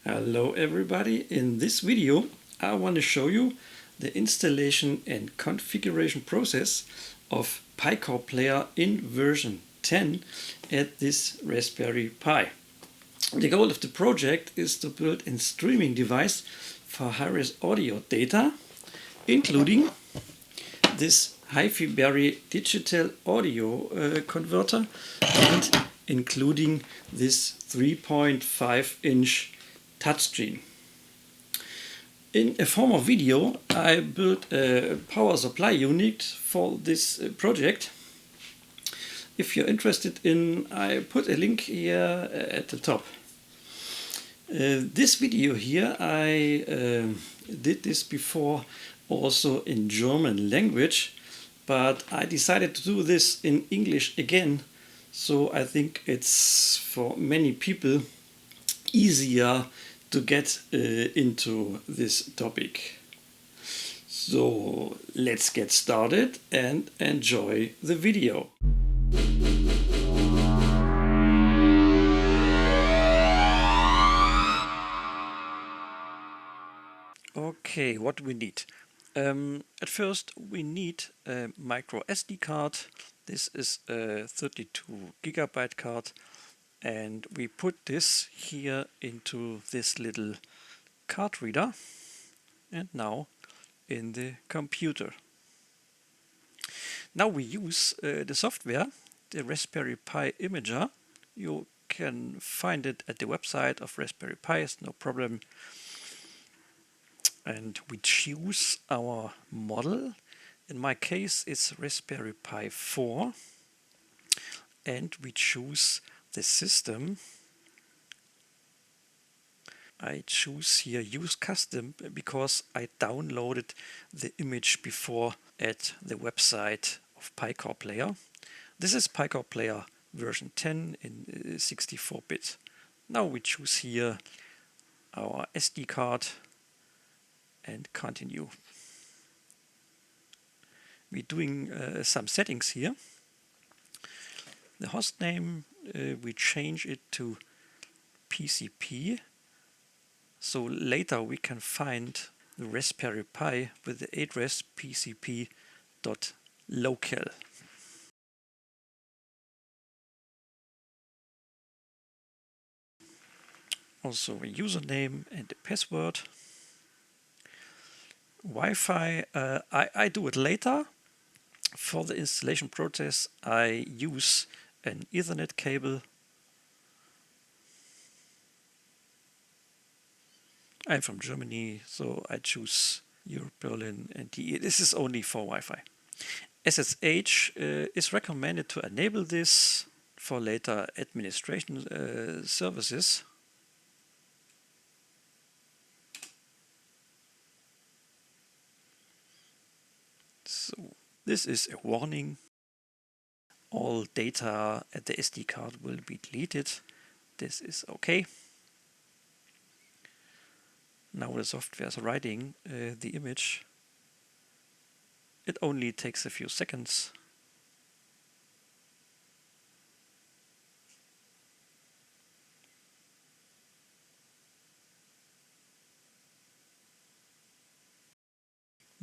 Hello everybody, in this video I want to show you the installation and configuration process of piCoreplayer in version 10 at this Raspberry Pi. The goal of the project is to build a streaming device for high-res audio data, including this HiFiBerry digital audio converter and including this 3.5-inch touchscreen. In a former video I built a power supply unit for this project. If you're interested in, I put a link here at the top. This video here I did this before also in German language, but I decided to do this in English again, so I think it's for many people easier to get into this topic. So let's get started and enjoy the video. Okay, what do we need? At first we need a micro SD card. This is a 32 gigabyte card, and we put this here into this little card reader and now in the computer. Now we use the software, the Raspberry Pi Imager. You can find it at the website of Raspberry Pi, it's no problem. And we choose our model. In my case it's Raspberry Pi 4, and we choose the system. I choose here use custom because I downloaded the image before at the website of piCoreplayer. This is piCoreplayer version 10 in 64-bit. Now we choose here our SD card and continue. We're doing some settings here. The host name, we change it to PCP, so later we can find the Raspberry Pi with the address pcp.local. Also a username and a password. Wi-Fi, I do it later. For the installation process I use an Ethernet cable. I'm from Germany, so I choose Europe, Berlin, and DE. This is only for Wi-Fi. SSH is recommended to enable this for later administration services. So this is a warning. All data at the SD card will be deleted. This is okay. Now the software is writing the image. It only takes a few seconds.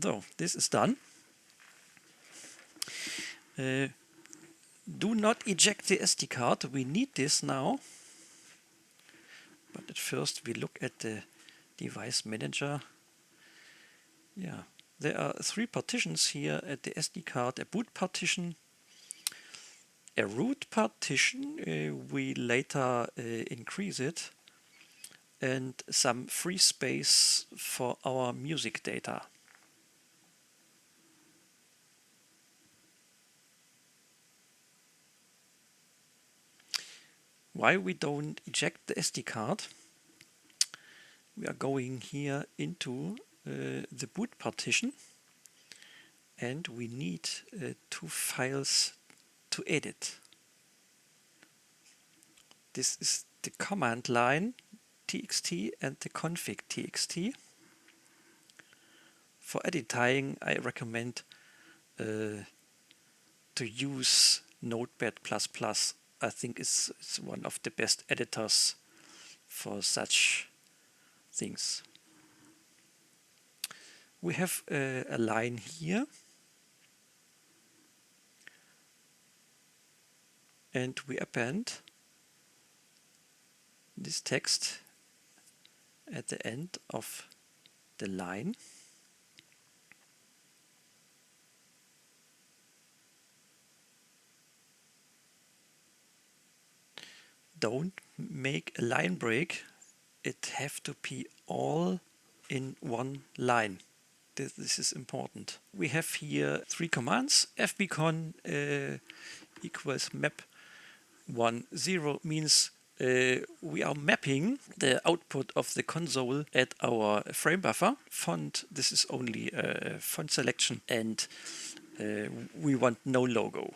So this is done. Do not eject the SD card. We need this now. But at first we look at the device manager. Yeah, there are 3 partitions here at the SD card: a boot partition, a root partition, we later increase it, and some free space for our music data. Why we don't eject the SD card? We are going here into the boot partition, and we need 2 files to edit. This is the command line .txt and the config.txt. For editing I recommend to use Notepad++. I think it's one of the best editors for such things. We have a line here, and we append this text at the end of the line. Don't make a line break. It have to be all in one line. This is important. We have here three commands. fbcon equals map 10 means we are mapping the output of the console at our frame buffer. Font, this is only a font selection, and we want no logo.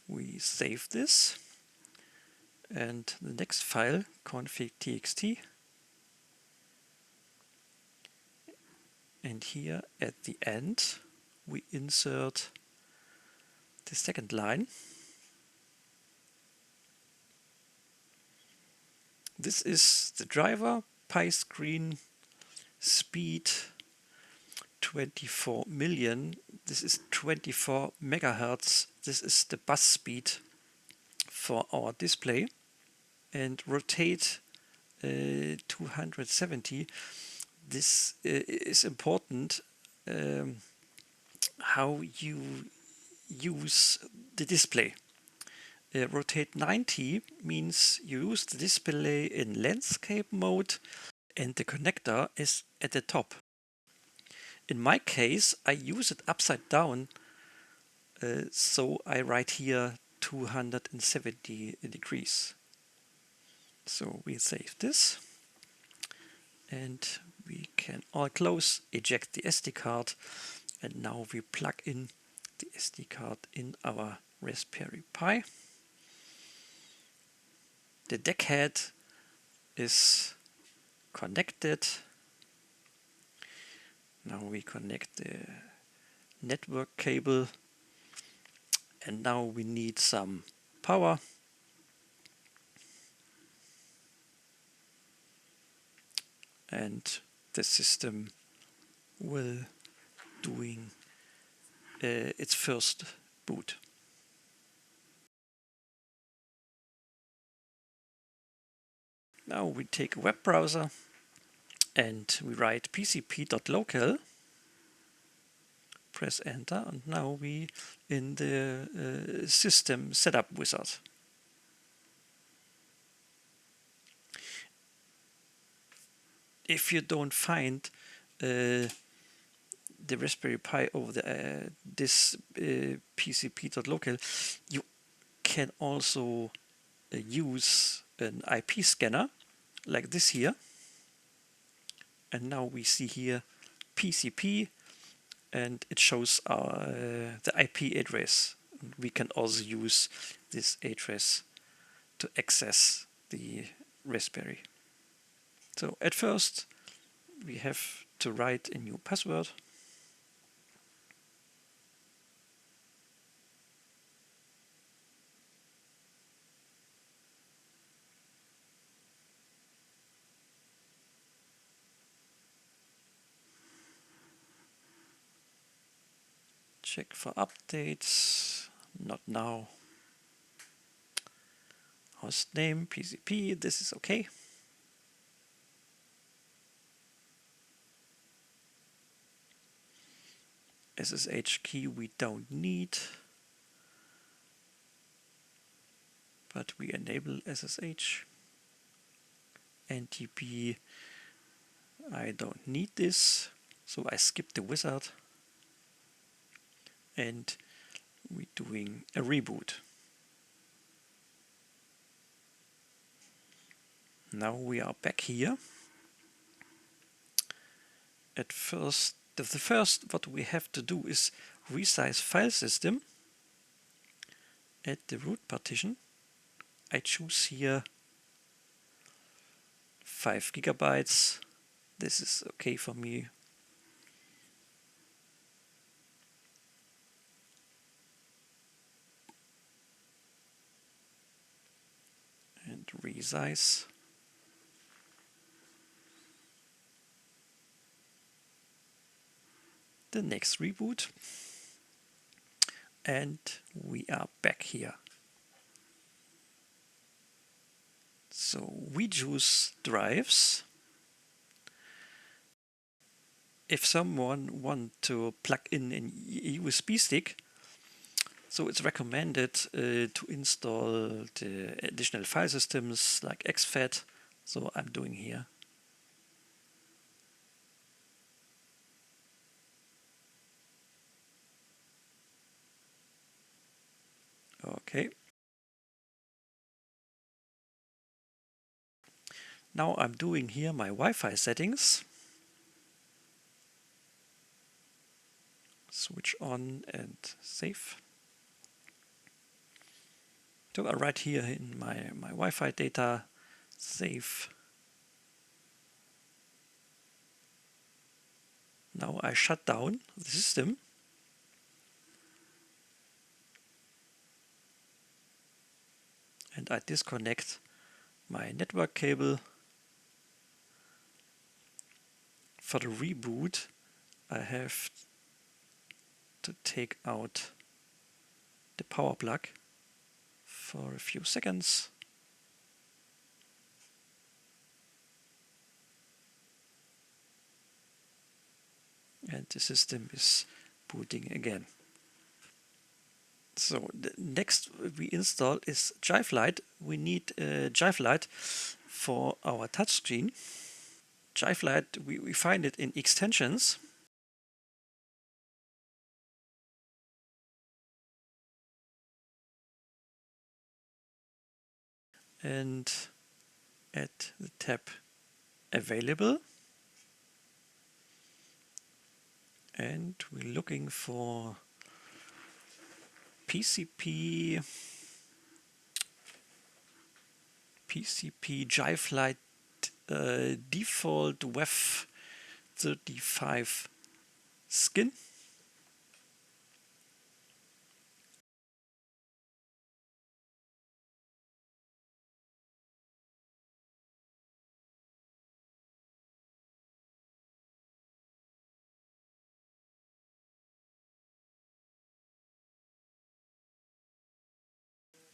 We save this, and the next file, config.txt, and here at the end we insert the second line. This is the driver, piscreen, speed 24 million. This is 24 megahertz. This is the bus speed for our display. And rotate 270. This is important how you use the display. Rotate 90 means you use the display in landscape mode and the connector is at the top. In my case, I use it upside down, so I write here 270 degrees. So we save this, and we can all close, eject the SD card, and now we plug in the SD card in our Raspberry Pi. The DAC head is connected. Now we connect the network cable, and now we need some power. And the system will doing its first boot. Now we take a web browser and we write pcp.local, press enter, and now we in the system setup wizard. If you don't find the Raspberry Pi over this pcp.local, you can also use an IP scanner like this here. And now we see here PCP, and it shows the IP address. We can also use this address to access the Raspberry. So at first we have to write a new password. Check for updates, not now. Host name, PCP, this is okay. SSH key we don't need, but we enable SSH. NTP, I don't need this, so I skip the wizard. And we're doing a reboot. Now we are back here. At first, the first what we have to do is resize file system. At the root partition, I choose here 5 gigabytes. This is okay for me. And resize. the next reboot, and we are back here. So we choose drives. If someone wants to plug in an USB stick, so it's recommended to install the additional file systems like exFAT. So I'm doing here. Okay. Now I'm doing here my Wi-Fi settings. Switch on and save. So I write here in my Wi-Fi data, save. Now I shut down the system. And I disconnect my network cable. For the reboot, I have to take out the power plug for a few seconds. And the system is booting again. So the next we install is Jivelite. We need Jivelite for our touchscreen. Jivelite, we find it in extensions. And at the tab Available. And we're looking for PCP Jivelite default WEF 35 skin.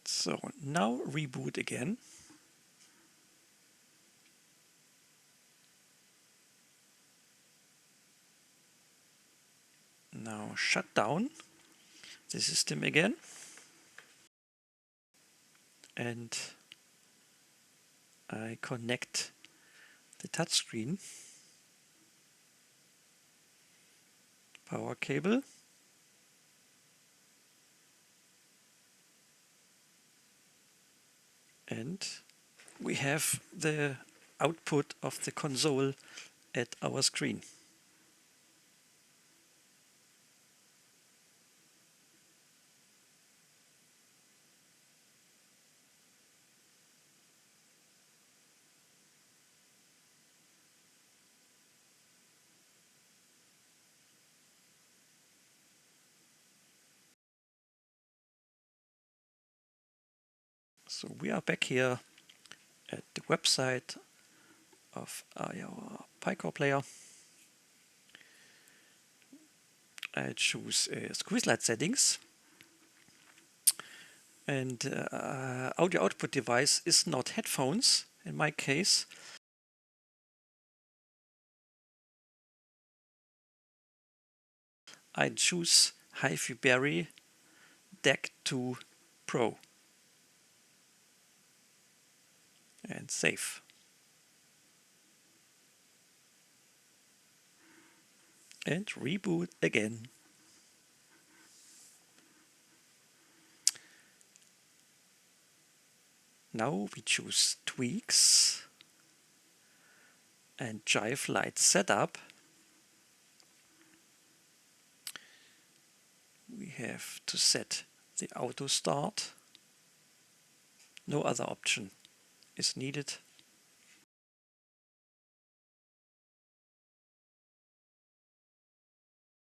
So now reboot again. Now shut down the system again. And I connect the touchscreen power cable. And we have the output of the console at our screen. So we are back here at the website of our piCoreplayer. I choose SqueezeLight settings, and audio output device is not headphones in my case. I choose HiFiBerry-DAC 2 Pro and save. And reboot again. Now we choose tweaks and Jivelite setup. We have to set the auto start. No other option is needed.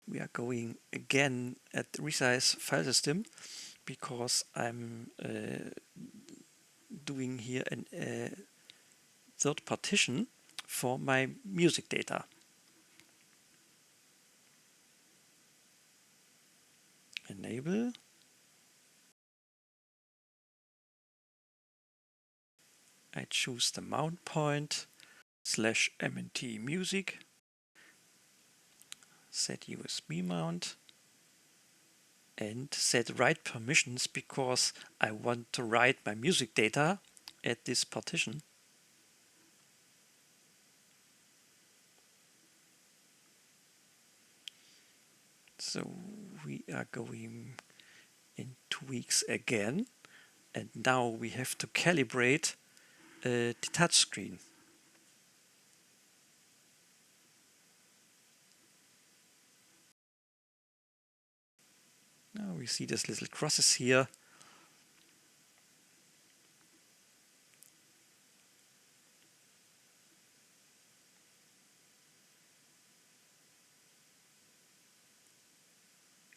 We are going again at the resize file system because I'm doing here a third partition for my music data. enable. I choose the mount point /mnt music, set USB mount, and set write permissions because I want to write my music data at this partition. So we are going in tweaks again, and now we have to calibrate the touch screen. Now we see these little crosses here.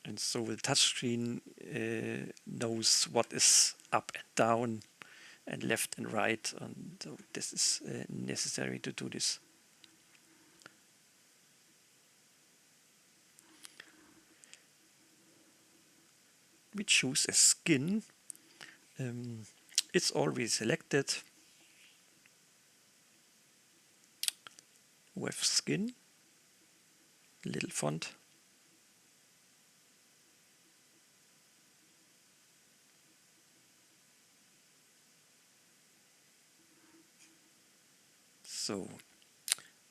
And so the touchscreen knows what is up and down and left and right, and so this is necessary to do this. We choose a skin. It's already selected with skin, little font. So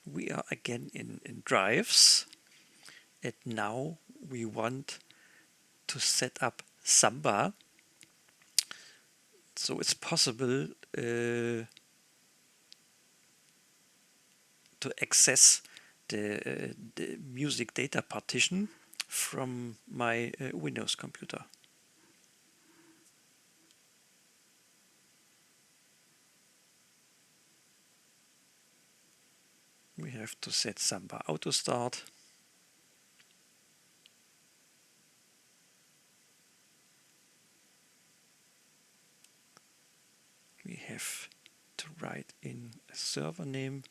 we are again in drives, and now we want to set up Samba. So it's possible to access the music data partition from my Windows computer. We have to set Samba auto start. We have to write in a server name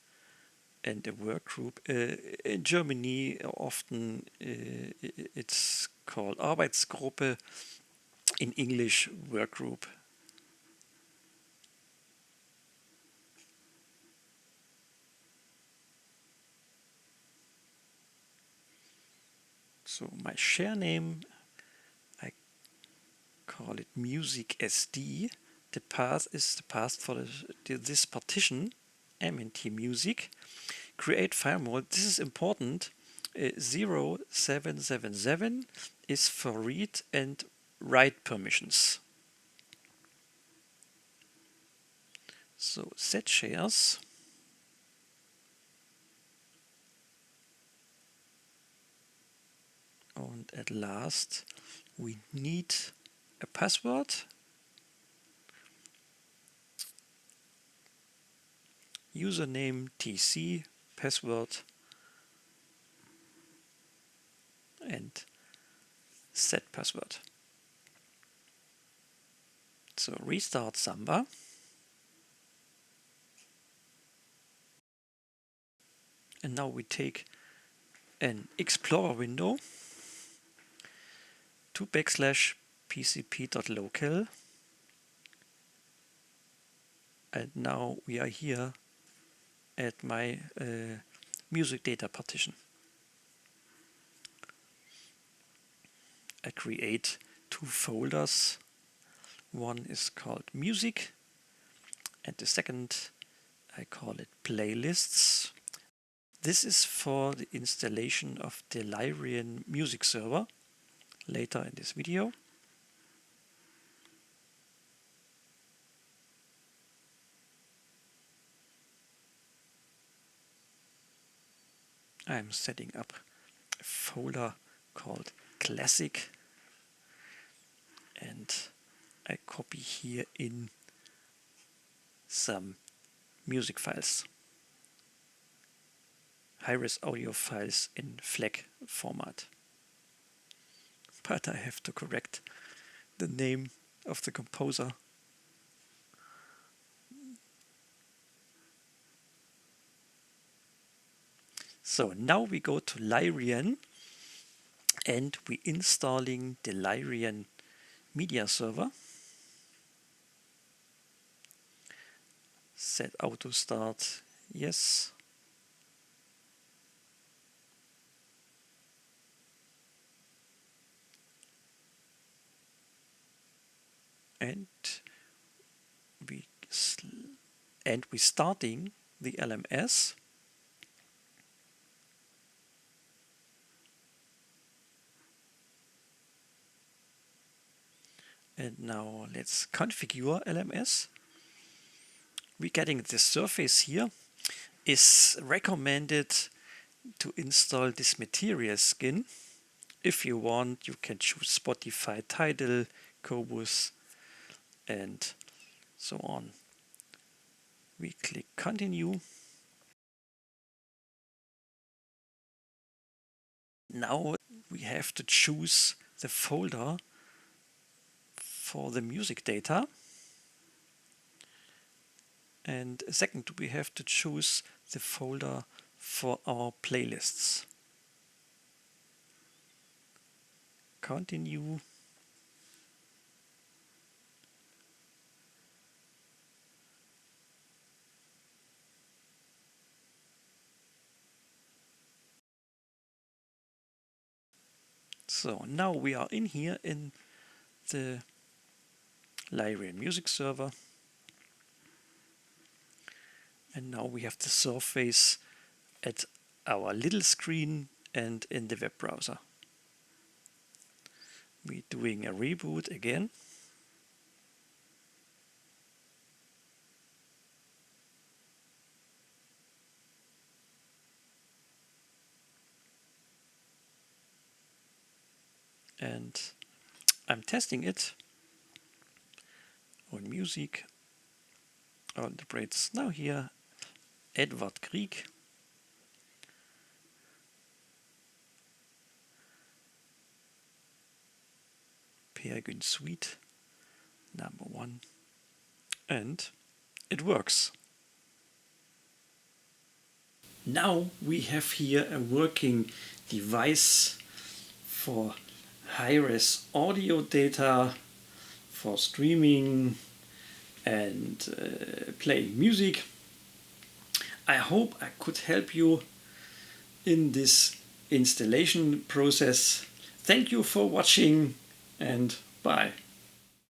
and a work group. In Germany, often it's called Arbeitsgruppe. In English, work group. So my share name, I call it music SD. The path is the path for this partition, mnt music. Create file mode. This is important. 0777 is for read and write permissions. So set shares. And at last, we need a password. Username TC, password, and set password. So restart Samba. And now we take an Explorer window to /pcp.local. And now we are here at my music data partition. I create two folders. One is called music, and the second I call it playlists. This is for the installation of the Lyrion music server later in this video. I'm setting up a folder called classic, and I copy here in some music files, high-res audio files in FLAC format. But I have to correct the name of the composer. So now we go to Lyrion, and we installing the Lyrion media server. Set auto start, yes. And we starting the LMS. And now let's configure LMS. We're getting the surface here. Is recommended to install this material skin. If you want, you can choose Spotify, Tidal, Cobus, and so on. We click continue. Now we have to choose the folder for the music data. And second, we have to choose the folder for our playlists. Continue. So now we are in here in the Lyrion music server. And now we have the surface at our little screen and in the web browser. We're doing a reboot again. And I'm testing it on music, on the braids. Now here, Edward Grieg. Peregrine Suite, number 1. And it works. Now we have here a working device for high-res audio data, for streaming and playing music. I hope I could help you in this installation process. Thank you for watching and bye.